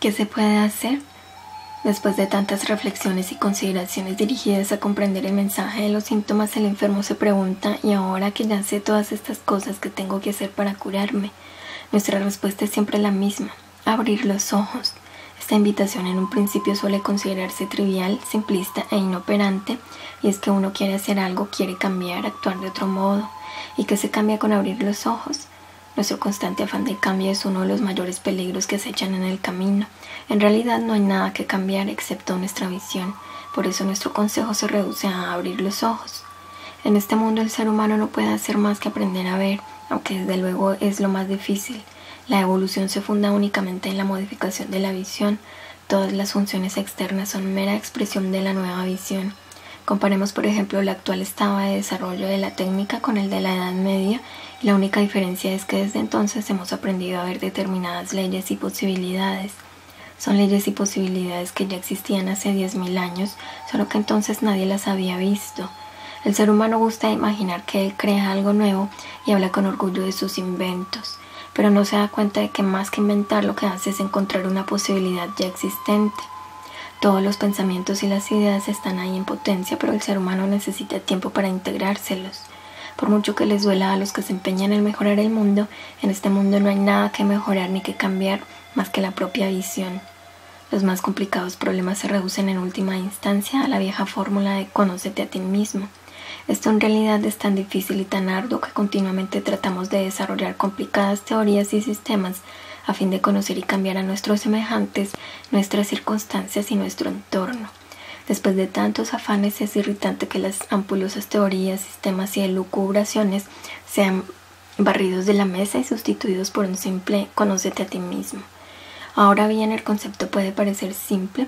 ¿Qué se puede hacer? Después de tantas reflexiones y consideraciones dirigidas a comprender el mensaje de los síntomas, el enfermo se pregunta: ¿y ahora que ya sé todas estas cosas, qué tengo que hacer para curarme? Nuestra respuesta es siempre la misma: abrir los ojos. Esta invitación en un principio suele considerarse trivial, simplista e inoperante, y es que uno quiere hacer algo, quiere cambiar, actuar de otro modo. ¿Y qué se cambia con abrir los ojos? Nuestro constante afán de cambio es uno de los mayores peligros que acechan en el camino. En realidad no hay nada que cambiar excepto nuestra visión. Por eso nuestro consejo se reduce a abrir los ojos. En este mundo el ser humano no puede hacer más que aprender a ver, aunque desde luego es lo más difícil. La evolución se funda únicamente en la modificación de la visión. Todas las funciones externas son mera expresión de la nueva visión. Comparemos, por ejemplo, el actual estado de desarrollo de la técnica con el de la Edad Media, y la única diferencia es que desde entonces hemos aprendido a ver determinadas leyes y posibilidades. Son leyes y posibilidades que ya existían hace 10.000 años, solo que entonces nadie las había visto. El ser humano gusta imaginar que él crea algo nuevo y habla con orgullo de sus inventos, pero no se da cuenta de que más que inventar lo que hace es encontrar una posibilidad ya existente. Todos los pensamientos y las ideas están ahí en potencia, pero el ser humano necesita tiempo para integrárselos. Por mucho que les duela a los que se empeñan en mejorar el mundo, en este mundo no hay nada que mejorar ni que cambiar más que la propia visión. Los más complicados problemas se reducen en última instancia a la vieja fórmula de conócete a ti mismo. Esto en realidad es tan difícil y tan arduo que continuamente tratamos de desarrollar complicadas teorías y sistemas a fin de conocer y cambiar a nuestros semejantes, nuestras circunstancias y nuestro entorno. Después de tantos afanes, es irritante que las ampulosas teorías, sistemas y elucubraciones sean barridos de la mesa y sustituidos por un simple conócete a ti mismo. Ahora bien, el concepto puede parecer simple,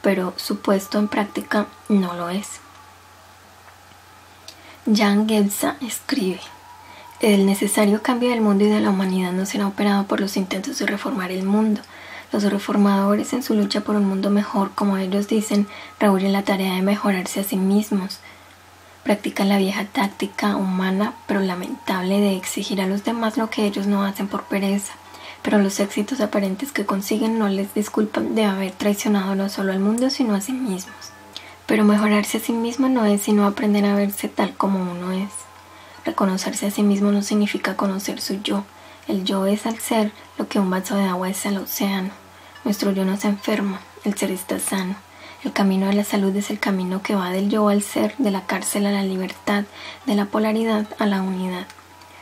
pero su puesto en práctica no lo es. Jan Gebza escribe: el necesario cambio del mundo y de la humanidad no será operado por los intentos de reformar el mundo. Los reformadores, en su lucha por un mundo mejor, como ellos dicen, reúnen la tarea de mejorarse a sí mismos. Practican la vieja táctica humana, pero lamentable, de exigir a los demás lo que ellos no hacen por pereza. Pero los éxitos aparentes que consiguen no les disculpan de haber traicionado no solo al mundo, sino a sí mismos. Pero mejorarse a sí mismo no es sino aprender a verse tal como uno es. Reconocerse a sí mismo no significa conocer su yo. El yo es al ser lo que un vaso de agua es al océano. Nuestro yo no se enferma, el ser está sano. El camino de la salud es el camino que va del yo al ser, de la cárcel a la libertad, de la polaridad a la unidad.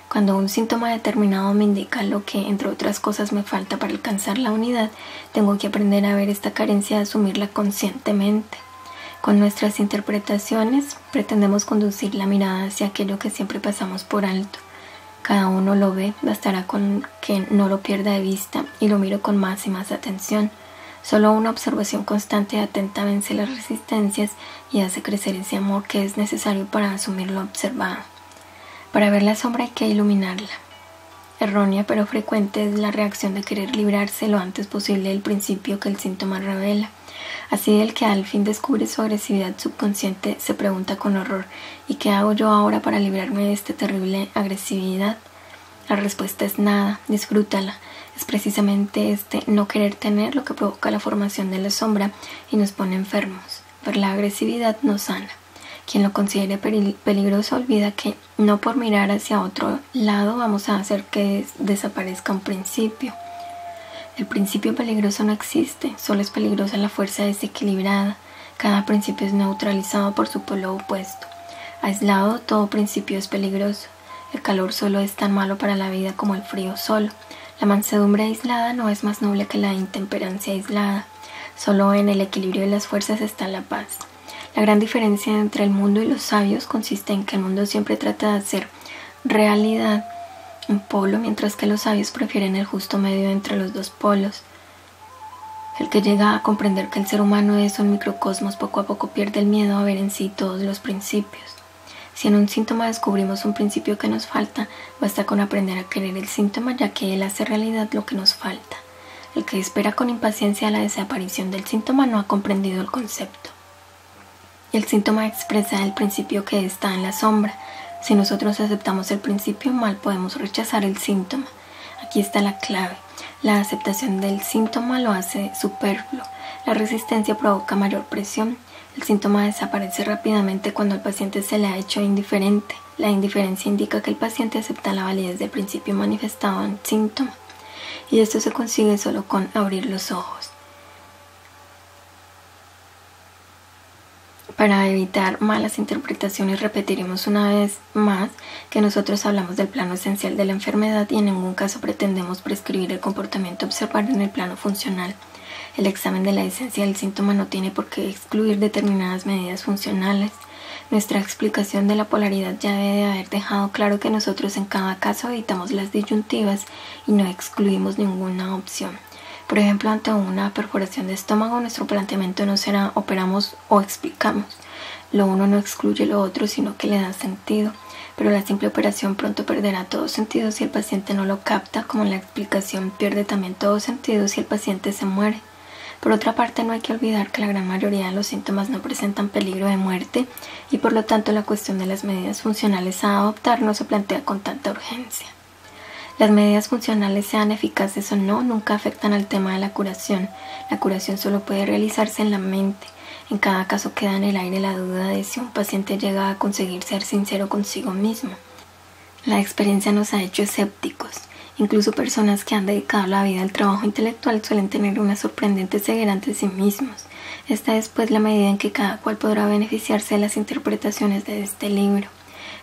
Cuando un síntoma determinado me indica lo que, entre otras cosas, me falta para alcanzar la unidad, tengo que aprender a ver esta carencia y asumirla conscientemente. Con nuestras interpretaciones pretendemos conducir la mirada hacia aquello que siempre pasamos por alto. Cada uno lo ve, bastará con que no lo pierda de vista y lo miro con más y más atención. Solo una observación constante y atenta vence las resistencias y hace crecer ese amor que es necesario para asumir lo observado. Para ver la sombra hay que iluminarla. Errónea pero frecuente es la reacción de querer librarse lo antes posible del principio que el síntoma revela. Así el que al fin descubre su agresividad subconsciente se pregunta con horror: ¿y qué hago yo ahora para librarme de esta terrible agresividad? La respuesta es nada, disfrútala. Es precisamente este no querer tener lo que provoca la formación de la sombra y nos pone enfermos. Ver la agresividad nos sana. Quien lo considere peligroso olvida que no por mirar hacia otro lado vamos a hacer que desaparezca un principio. El principio peligroso no existe, solo es peligrosa la fuerza desequilibrada. Cada principio es neutralizado por su polo opuesto. Aislado, todo principio es peligroso. El calor solo es tan malo para la vida como el frío solo. La mansedumbre aislada no es más noble que la intemperancia aislada. Solo en el equilibrio de las fuerzas está la paz. La gran diferencia entre el mundo y los sabios consiste en que el mundo siempre trata de hacer realidad un polo, mientras que los sabios prefieren el justo medio entre los dos polos. El que llega a comprender que el ser humano es un microcosmos poco a poco pierde el miedo a ver en sí todos los principios. Si en un síntoma descubrimos un principio que nos falta, basta con aprender a querer el síntoma, ya que él hace realidad lo que nos falta. El que espera con impaciencia la desaparición del síntoma no ha comprendido el concepto. El síntoma expresa el principio que está en la sombra. Si nosotros aceptamos el principio, mal podemos rechazar el síntoma. Aquí está la clave. La aceptación del síntoma lo hace superfluo. La resistencia provoca mayor presión. El síntoma desaparece rápidamente cuando al paciente se le ha hecho indiferente. La indiferencia indica que el paciente acepta la validez del principio manifestado en síntoma. Y esto se consigue solo con abrir los ojos. Para evitar malas interpretaciones, repetiremos una vez más que nosotros hablamos del plano esencial de la enfermedad y en ningún caso pretendemos prescribir el comportamiento a observar en el plano funcional. El examen de la esencia del síntoma no tiene por qué excluir determinadas medidas funcionales. Nuestra explicación de la polaridad ya debe haber dejado claro que nosotros en cada caso evitamos las disyuntivas y no excluimos ninguna opción. Por ejemplo, ante una perforación de estómago, nuestro planteamiento no será operamos o explicamos. Lo uno no excluye lo otro, sino que le da sentido. Pero la simple operación pronto perderá todo sentido si el paciente no lo capta, como la explicación pierde también todo sentido si el paciente se muere. Por otra parte, no hay que olvidar que la gran mayoría de los síntomas no presentan peligro de muerte y por lo tanto la cuestión de las medidas funcionales a adoptar no se plantea con tanta urgencia. Las medidas funcionales, sean eficaces o no, nunca afectan al tema de la curación. La curación solo puede realizarse en la mente. En cada caso queda en el aire la duda de si un paciente llega a conseguir ser sincero consigo mismo. La experiencia nos ha hecho escépticos. Incluso personas que han dedicado la vida al trabajo intelectual suelen tener una sorprendente ceguera ante sí mismos. Esta es pues la medida en que cada cual podrá beneficiarse de las interpretaciones de este libro.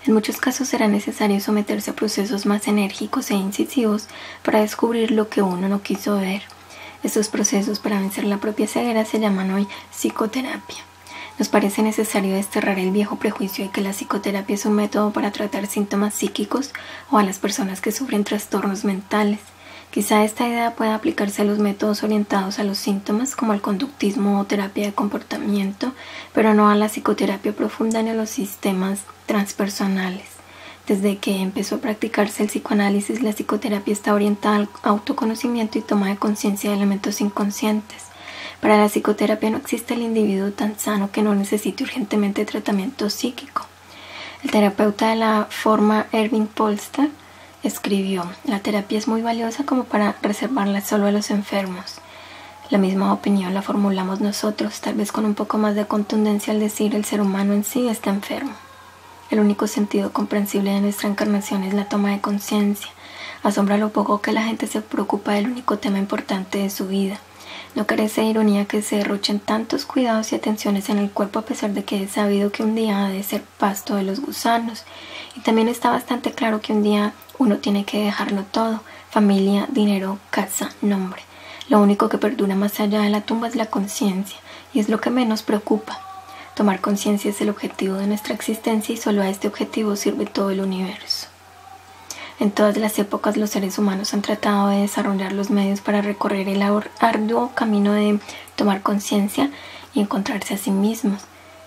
En muchos casos será necesario someterse a procesos más enérgicos e incisivos para descubrir lo que uno no quiso ver. Estos procesos para vencer la propia ceguera se llaman hoy psicoterapia. Nos parece necesario desterrar el viejo prejuicio de que la psicoterapia es un método para tratar síntomas psíquicos o a las personas que sufren trastornos mentales. Quizá esta idea pueda aplicarse a los métodos orientados a los síntomas como el conductismo o terapia de comportamiento, pero no a la psicoterapia profunda ni a los sistemas transpersonales. Desde que empezó a practicarse el psicoanálisis, la psicoterapia está orientada al autoconocimiento y toma de conciencia de elementos inconscientes. Para la psicoterapia no existe el individuo tan sano que no necesite urgentemente tratamiento psíquico. El terapeuta de la forma Erving Polster escribió: la terapia es muy valiosa como para reservarla solo a los enfermos. La misma opinión la formulamos nosotros, tal vez con un poco más de contundencia al decir el ser humano en sí está enfermo. El único sentido comprensible de nuestra encarnación es la toma de conciencia. Asombra lo poco que la gente se preocupa del único tema importante de su vida. No carece de ironía que se derrochen tantos cuidados y atenciones en el cuerpo a pesar de que es sabido que un día ha de ser pasto de los gusanos. Y también está bastante claro que un día uno tiene que dejarlo todo: familia, dinero, casa, nombre. Lo único que perdura más allá de la tumba es la conciencia, y es lo que menos preocupa. Tomar conciencia es el objetivo de nuestra existencia y solo a este objetivo sirve todo el universo. En todas las épocas los seres humanos han tratado de desarrollar los medios para recorrer el arduo camino de tomar conciencia y encontrarse a sí mismos.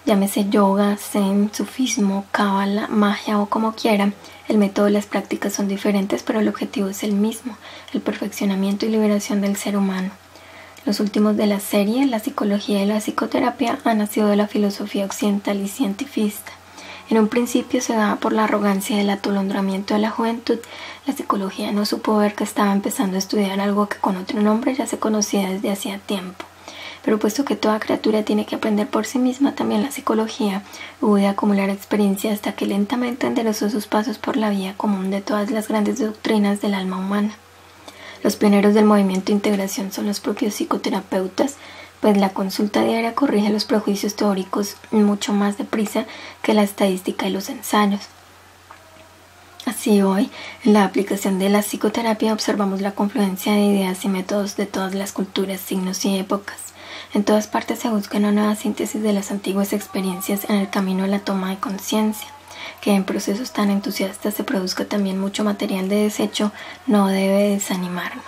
Llámese yoga, zen, sufismo, cábala, magia o como quiera, el método y las prácticas son diferentes, pero el objetivo es el mismo: el perfeccionamiento y liberación del ser humano. Los últimos de la serie, la psicología y la psicoterapia, han nacido de la filosofía occidental y cientifista. En un principio se daba por la arrogancia del atolondramiento de la juventud. La psicología no supo ver que estaba empezando a estudiar algo que con otro nombre ya se conocía desde hacía tiempo. Pero puesto que toda criatura tiene que aprender por sí misma, también la psicología hubo de acumular experiencia hasta que lentamente enderezó sus pasos por la vía común de todas las grandes doctrinas del alma humana. Los pioneros del movimiento de integración son los propios psicoterapeutas, pues la consulta diaria corrige los prejuicios teóricos mucho más deprisa que la estadística y los ensayos. Así hoy, en la aplicación de la psicoterapia observamos la confluencia de ideas y métodos de todas las culturas, signos y épocas. En todas partes se busca una nueva síntesis de las antiguas experiencias en el camino de la toma de conciencia. Que en procesos tan entusiastas se produzca también mucho material de desecho no debe desanimarnos.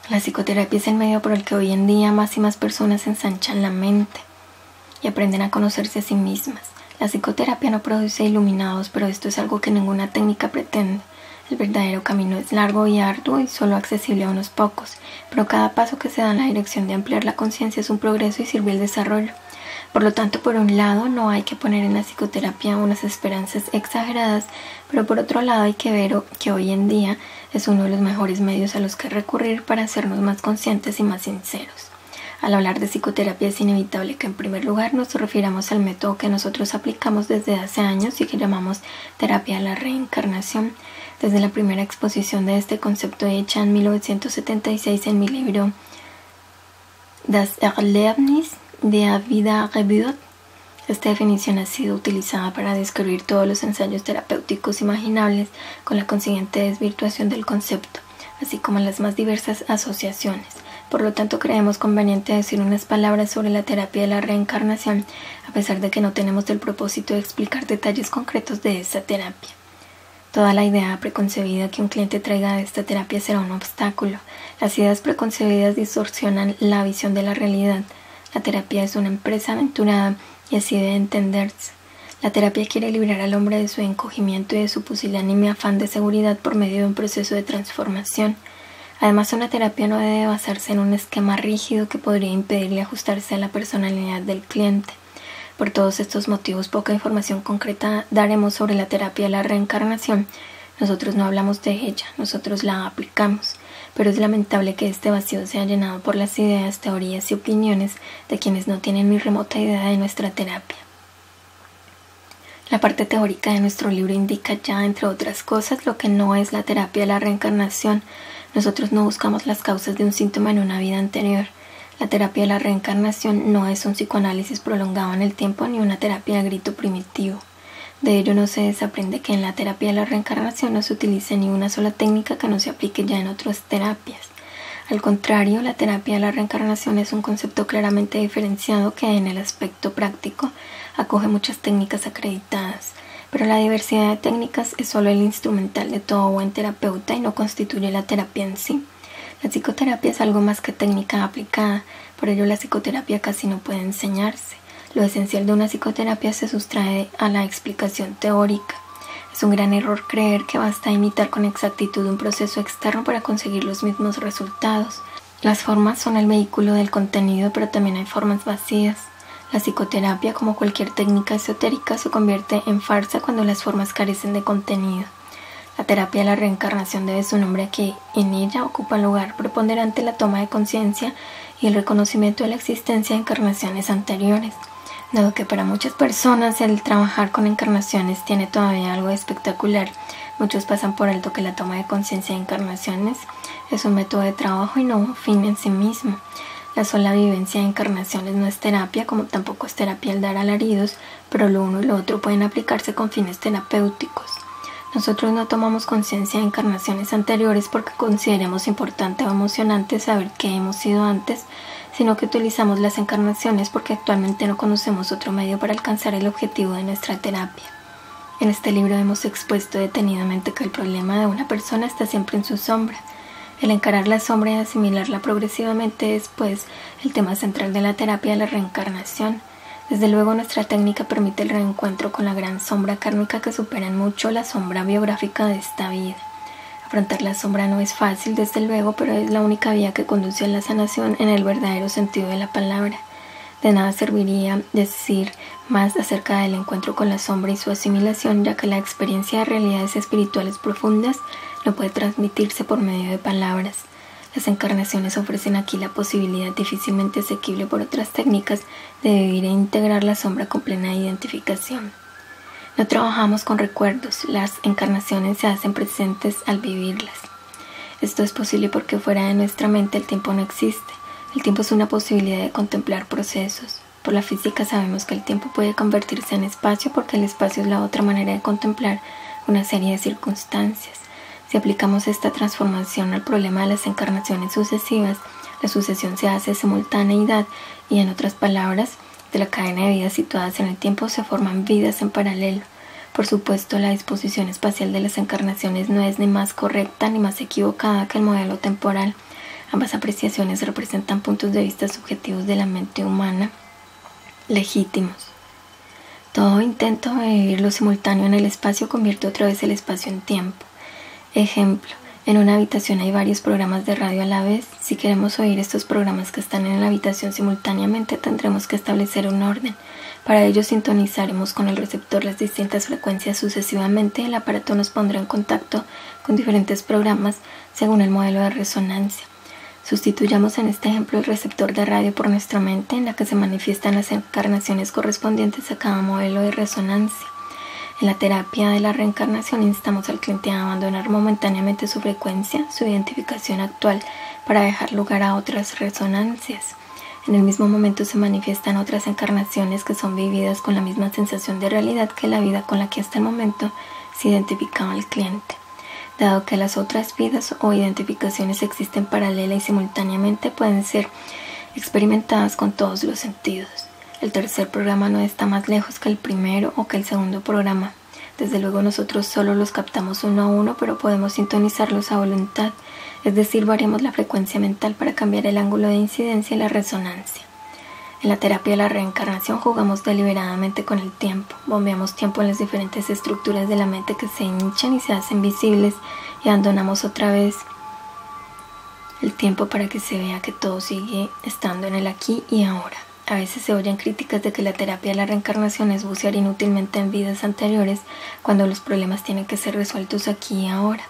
La psicoterapia es el medio por el que hoy en día más y más personas ensanchan la mente y aprenden a conocerse a sí mismas. La psicoterapia no produce iluminados, pero esto es algo que ninguna técnica pretende. El verdadero camino es largo y arduo y solo accesible a unos pocos, pero cada paso que se da en la dirección de ampliar la conciencia es un progreso y sirve al desarrollo. Por lo tanto, por un lado, no hay que poner en la psicoterapia unas esperanzas exageradas, pero por otro lado hay que ver que hoy en día es uno de los mejores medios a los que recurrir para hacernos más conscientes y más sinceros. Al hablar de psicoterapia es inevitable que en primer lugar nos refiramos al método que nosotros aplicamos desde hace años y que llamamos terapia de la reencarnación. Desde la primera exposición de este concepto hecha en 1976 en mi libro Das Erlebnis der Wiedergeburt, esta definición ha sido utilizada para describir todos los ensayos terapéuticos imaginables con la consiguiente desvirtuación del concepto, así como las más diversas asociaciones. Por lo tanto, creemos conveniente decir unas palabras sobre la terapia de la reencarnación, a pesar de que no tenemos el propósito de explicar detalles concretos de esta terapia. Toda la idea preconcebida que un cliente traiga de esta terapia será un obstáculo. Las ideas preconcebidas distorsionan la visión de la realidad. La terapia es una empresa aventurada y así debe entenderse. La terapia quiere librar al hombre de su encogimiento y de su pusilánime afán de seguridad por medio de un proceso de transformación. Además, una terapia no debe basarse en un esquema rígido que podría impedirle ajustarse a la personalidad del cliente. Por todos estos motivos, poca información concreta daremos sobre la terapia de la reencarnación. Nosotros no hablamos de ella, nosotros la aplicamos. Pero es lamentable que este vacío sea llenado por las ideas, teorías y opiniones de quienes no tienen ni remota idea de nuestra terapia. La parte teórica de nuestro libro indica ya, entre otras cosas, lo que no es la terapia de la reencarnación. Nosotros no buscamos las causas de un síntoma en una vida anterior. La terapia de la reencarnación no es un psicoanálisis prolongado en el tiempo ni una terapia de grito primitivo. De ello no se desaprende que en la terapia de la reencarnación no se utilice ni una sola técnica que no se aplique ya en otras terapias. Al contrario, la terapia de la reencarnación es un concepto claramente diferenciado que en el aspecto práctico acoge muchas técnicas acreditadas, pero la diversidad de técnicas es solo el instrumental de todo buen terapeuta y no constituye la terapia en sí. La psicoterapia es algo más que técnica aplicada, por ello la psicoterapia casi no puede enseñarse. Lo esencial de una psicoterapia se sustrae a la explicación teórica. Es un gran error creer que basta imitar con exactitud un proceso externo para conseguir los mismos resultados. Las formas son el vehículo del contenido, pero también hay formas vacías. La psicoterapia, como cualquier técnica esotérica, se convierte en farsa cuando las formas carecen de contenido. La terapia de la reencarnación debe su nombre a que en ella ocupa lugar preponderante la toma de conciencia y el reconocimiento de la existencia de encarnaciones anteriores. Dado que para muchas personas el trabajar con encarnaciones tiene todavía algo de espectacular, muchos pasan por alto que la toma de conciencia de encarnaciones es un método de trabajo y no un fin en sí mismo. La sola vivencia de encarnaciones no es terapia, como tampoco es terapia el dar alaridos, pero lo uno y lo otro pueden aplicarse con fines terapéuticos. Nosotros no tomamos conciencia de encarnaciones anteriores porque consideremos importante o emocionante saber qué hemos sido antes, sino que utilizamos las encarnaciones porque actualmente no conocemos otro medio para alcanzar el objetivo de nuestra terapia. En este libro hemos expuesto detenidamente que el problema de una persona está siempre en su sombra. El encarar la sombra y asimilarla progresivamente es, pues, el tema central de la terapia de la reencarnación. Desde luego, nuestra técnica permite el reencuentro con la gran sombra kármica que supera en mucho la sombra biográfica de esta vida. Afrontar la sombra no es fácil, desde luego, pero es la única vía que conduce a la sanación en el verdadero sentido de la palabra. De nada serviría decir más acerca del encuentro con la sombra y su asimilación, ya que la experiencia de realidades espirituales profundas no puede transmitirse por medio de palabras. Las encarnaciones ofrecen aquí la posibilidad difícilmente asequible por otras técnicas de vivir e integrar la sombra con plena identificación. No trabajamos con recuerdos, las encarnaciones se hacen presentes al vivirlas. Esto es posible porque fuera de nuestra mente el tiempo no existe. El tiempo es una posibilidad de contemplar procesos. Por la física sabemos que el tiempo puede convertirse en espacio porque el espacio es la otra manera de contemplar una serie de circunstancias. Si aplicamos esta transformación al problema de las encarnaciones sucesivas, la sucesión se hace simultaneidad y, en otras palabras, de la cadena de vidas situadas en el tiempo se forman vidas en paralelo. Por supuesto, la disposición espacial de las encarnaciones no es ni más correcta ni más equivocada que el modelo temporal. Ambas apreciaciones representan puntos de vista subjetivos de la mente humana, legítimos. Todo intento de vivir lo simultáneo en el espacio convierte otra vez el espacio en tiempo. Ejemplo, En una habitación hay varios programas de radio a la vez. Si queremos oír estos programas que están en la habitación simultáneamente, tendremos que establecer un orden. Para ello sintonizaremos con el receptor las distintas frecuencias sucesivamente. El aparato nos pondrá en contacto con diferentes programas según el modelo de resonancia. Sustituyamos en este ejemplo el receptor de radio por nuestra mente, en la que se manifiestan las encarnaciones correspondientes a cada modelo de resonancia. En la terapia de la reencarnación instamos al cliente a abandonar momentáneamente su frecuencia, su identificación actual, para dejar lugar a otras resonancias. En el mismo momento se manifiestan otras encarnaciones que son vividas con la misma sensación de realidad que la vida con la que hasta el momento se identificaba el cliente. Dado que las otras vidas o identificaciones existen paralela y simultáneamente, pueden ser experimentadas con todos los sentidos. El tercer programa no está más lejos que el primero o que el segundo programa. Desde luego nosotros solo los captamos uno a uno, pero podemos sintonizarlos a voluntad, es decir, variamos la frecuencia mental para cambiar el ángulo de incidencia y la resonancia. En la terapia de la reencarnación jugamos deliberadamente con el tiempo, bombeamos tiempo en las diferentes estructuras de la mente que se hinchan y se hacen visibles y abandonamos otra vez el tiempo para que se vea que todo sigue estando en el aquí y ahora. A veces se oyen críticas de que la terapia de la reencarnación es bucear inútilmente en vidas anteriores cuando los problemas tienen que ser resueltos aquí y ahora.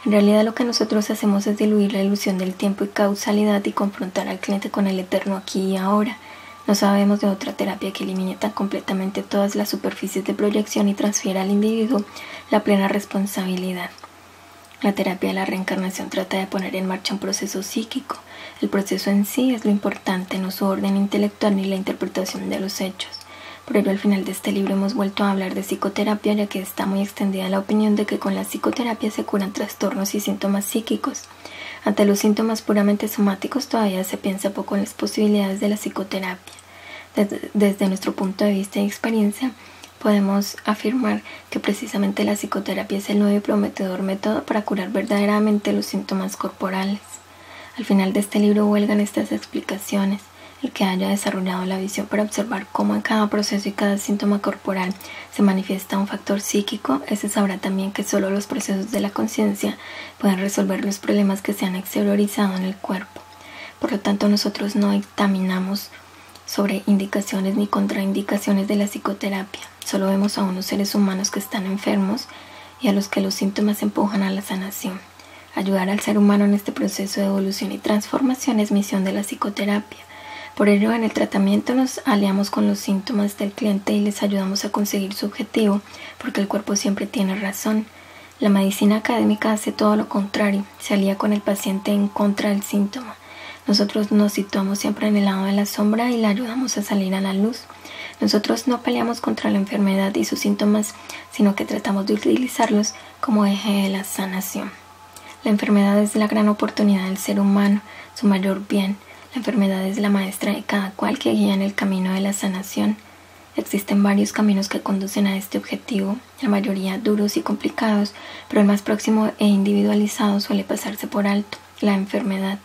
En realidad lo que nosotros hacemos es diluir la ilusión del tiempo y causalidad y confrontar al cliente con el eterno aquí y ahora. No sabemos de otra terapia que elimine tan completamente todas las superficies de proyección y transfiera al individuo la plena responsabilidad. La terapia de la reencarnación trata de poner en marcha un proceso psíquico. El proceso en sí es lo importante, no su orden intelectual ni la interpretación de los hechos. Por ello, al final de este libro hemos vuelto a hablar de psicoterapia, ya que está muy extendida la opinión de que con la psicoterapia se curan trastornos y síntomas psíquicos. Ante los síntomas puramente somáticos todavía se piensa poco en las posibilidades de la psicoterapia. Desde nuestro punto de vista y experiencia, podemos afirmar que precisamente la psicoterapia es el nuevo y prometedor método para curar verdaderamente los síntomas corporales. Al final de este libro huelgan estas explicaciones. El que haya desarrollado la visión para observar cómo en cada proceso y cada síntoma corporal se manifiesta un factor psíquico, ese sabrá también que solo los procesos de la conciencia pueden resolver los problemas que se han exteriorizado en el cuerpo. Por lo tanto, nosotros no dictaminamos sobre indicaciones ni contraindicaciones de la psicoterapia. Solo vemos a unos seres humanos que están enfermos y a los que los síntomas empujan a la sanación. Ayudar al ser humano en este proceso de evolución y transformación es misión de la psicoterapia. Por ello, en el tratamiento nos aliamos con los síntomas del cliente y les ayudamos a conseguir su objetivo, porque el cuerpo siempre tiene razón. La medicina académica hace todo lo contrario, se alía con el paciente en contra del síntoma. Nosotros nos situamos siempre en el lado de la sombra y le ayudamos a salir a la luz. Nosotros no peleamos contra la enfermedad y sus síntomas, sino que tratamos de utilizarlos como eje de la sanación. La enfermedad es la gran oportunidad del ser humano, su mayor bien. La enfermedad es la maestra de cada cual que guía en el camino de la sanación. Existen varios caminos que conducen a este objetivo, la mayoría duros y complicados, pero el más próximo e individualizado suele pasarse por alto, la enfermedad.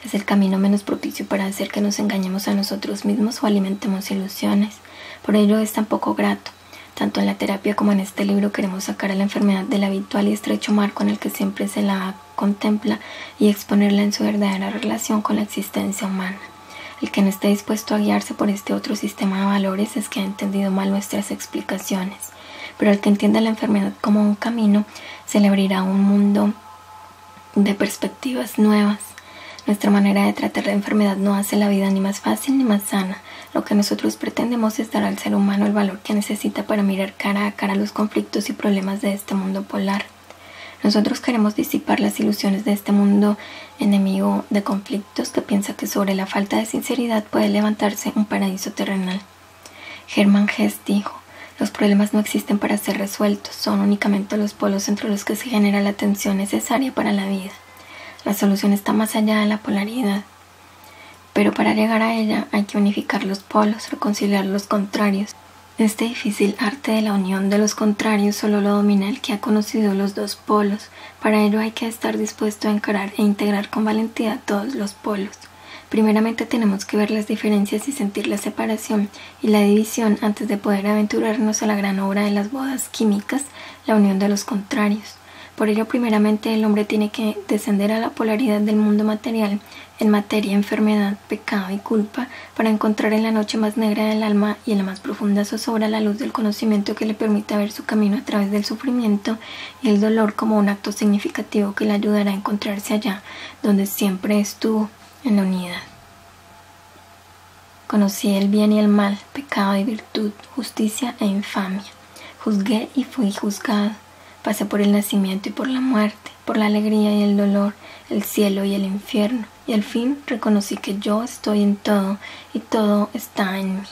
Es el camino menos propicio para hacer que nos engañemos a nosotros mismos o alimentemos ilusiones. Por ello es tan poco grato. Tanto en la terapia como en este libro queremos sacar a la enfermedad del habitual y estrecho marco en el que siempre se la contempla y exponerla en su verdadera relación con la existencia humana. El que no esté dispuesto a guiarse por este otro sistema de valores es que ha entendido mal nuestras explicaciones. Pero el que entienda la enfermedad como un camino, se le abrirá un mundo de perspectivas nuevas. Nuestra manera de tratar la enfermedad no hace la vida ni más fácil ni más sana. Lo que nosotros pretendemos es dar al ser humano el valor que necesita para mirar cara a cara los conflictos y problemas de este mundo polar. Nosotros queremos disipar las ilusiones de este mundo enemigo de conflictos que piensa que sobre la falta de sinceridad puede levantarse un paraíso terrenal. Hermann Hesse dijo: los problemas no existen para ser resueltos, son únicamente los polos entre los que se genera la tensión necesaria para la vida. La solución está más allá de la polaridad, pero para llegar a ella hay que unificar los polos, reconciliar los contrarios. Este difícil arte de la unión de los contrarios solo lo domina el que ha conocido los dos polos. Para ello hay que estar dispuesto a encarar e integrar con valentía todos los polos. Primeramente tenemos que ver las diferencias y sentir la separación y la división antes de poder aventurarnos a la gran obra de las bodas químicas, la unión de los contrarios. Por ello, primeramente, el hombre tiene que descender a la polaridad del mundo material, en materia, enfermedad, pecado y culpa, para encontrar en la noche más negra del alma y en la más profunda zozobra la luz del conocimiento que le permita ver su camino a través del sufrimiento y el dolor como un acto significativo que le ayudará a encontrarse allá, donde siempre estuvo, en la unidad. Conocí el bien y el mal, pecado y virtud, justicia e infamia. Juzgué y fui juzgado. Pasé por el nacimiento y por la muerte, por la alegría y el dolor, el cielo y el infierno, y al fin reconocí que yo estoy en todo y todo está en mí.